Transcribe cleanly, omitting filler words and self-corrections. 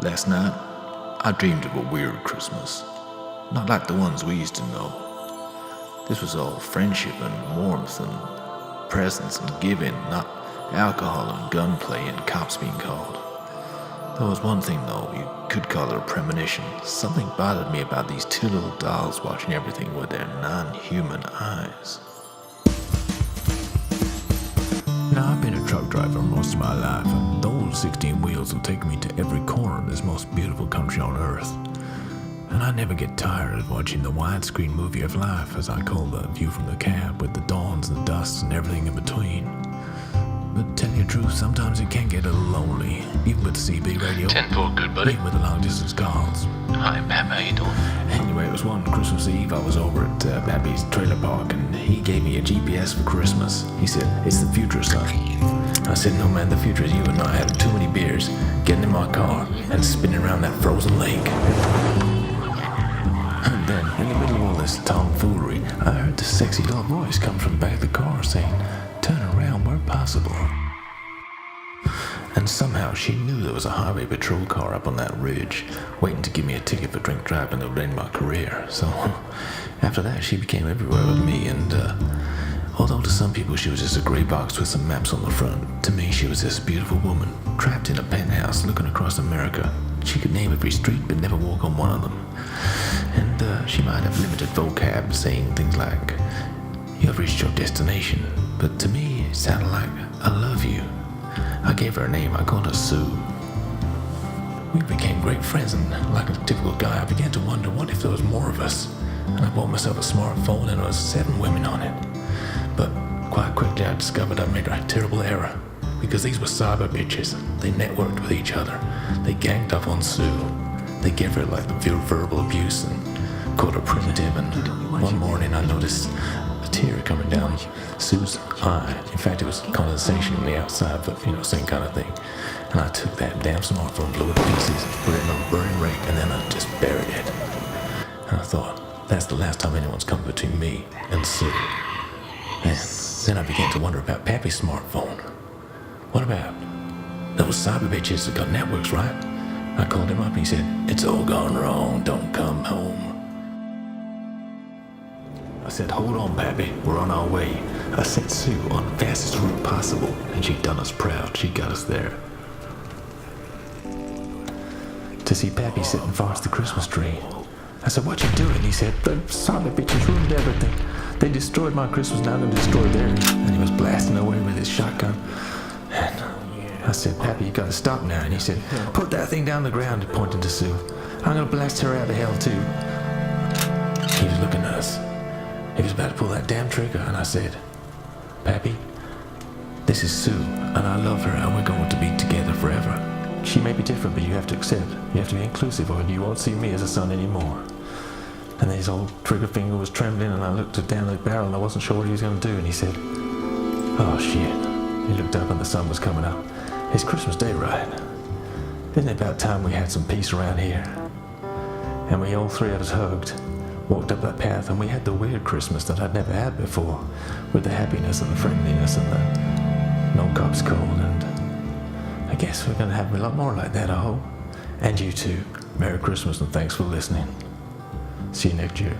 Last night, I dreamed of a weird Christmas. Not like the ones we used to know. This was all friendship and warmth and presents and giving, not alcohol and gunplay and cops being called. There was one thing, though, you could call it a premonition. Something bothered me about these two little dolls watching everything with their non-human eyes. Now, I've been a truck driver most of my life, and those 16 wheels will take me to every corner of this most beautiful country on earth. And I never get tired of watching the widescreen movie of life, as I call the view from the cab, with the dawns and the dusts and everything in between. But to tell you the truth, sometimes it can get a little lonely, even with the CB radio. 10-4, good buddy. Even with the long-distance calls. Hi, Pap, how you doing? Anyway, it was one Christmas Eve. I was over at Pappy's trailer park, and he gave me a GPS for Christmas. He said, "It's the future, son." I said, "No, man, the future is you and I having too many beers, getting in my car, and spinning around that frozen lake." And then, in the middle of all this tomfoolery, I heard this sexy little voice come from the back of the car saying, "Turn around where possible." And somehow she knew there was a highway patrol car up on that ridge, waiting to give me a ticket for drink driving that would end my career. So, after that, she became everywhere with me, and although to some people she was just a grey box with some maps on the front, to me she was this beautiful woman, trapped in a penthouse looking across America. She could name every street but never walk on one of them. And she might have limited vocab, saying things like, "You have reached your destination," but to me it sounded like, "I love you." I gave her a name. I called her Sue. We became great friends, and like a typical guy, I began to wonder what if there was more of us. And I bought myself a smartphone, and there was 7 women on it. But quite quickly I discovered I made a terrible error, because these were cyber bitches. They networked with each other. They ganged up on Sue. They gave her like the verbal abuse and called her primitive, and one morning I noticed a tear coming down Sue's eye. In fact, it was condensation on the outside, but same kind of thing. And I took that damn smartphone, blew it to pieces, put it in a burning rake, and then I just buried it. And I thought, that's the last time anyone's come between me and Sue. And then I began to wonder about Pappy's smartphone. What about those cyber bitches that got networks, right? I called him up and he said, "It's all gone wrong, don't come home." I said, "Hold on, Pappy, we're on our way." I sent Sue on the fastest route possible, and she'd done us proud. She got us there. To see Pappy sitting fast the Christmas tree. I said, "What you doing?" He said, "The cyber bitches ruined everything. They destroyed my Christmas, now they're destroyed theirs." And he was blasting away with his shotgun. And I said, "Pappy, you gotta stop now." And he said, "Put that thing down the ground," pointing to Sue. "I'm gonna blast her out of hell too." He was looking at us. He was about to pull that damn trigger, and I said, "Pappy, this is Sue, and I love her, and we're going to be together forever. She may be different, but you have to accept. You have to be inclusive, or you won't see me as a son anymore." And his old trigger finger was trembling, and I looked down the barrel, and I wasn't sure what he was going to do, and he said, "Oh, shit." He looked up, and the sun was coming up. "It's Christmas Day, right? Isn't it about time we had some peace around here?" And we all 3 of us hugged, walked up that path, and we had the weird Christmas that I'd never had before, with the happiness and the friendliness and the no cops called, and I guess we're going to have a lot more like that, I hope. And you too. Merry Christmas and thanks for listening. See you next year.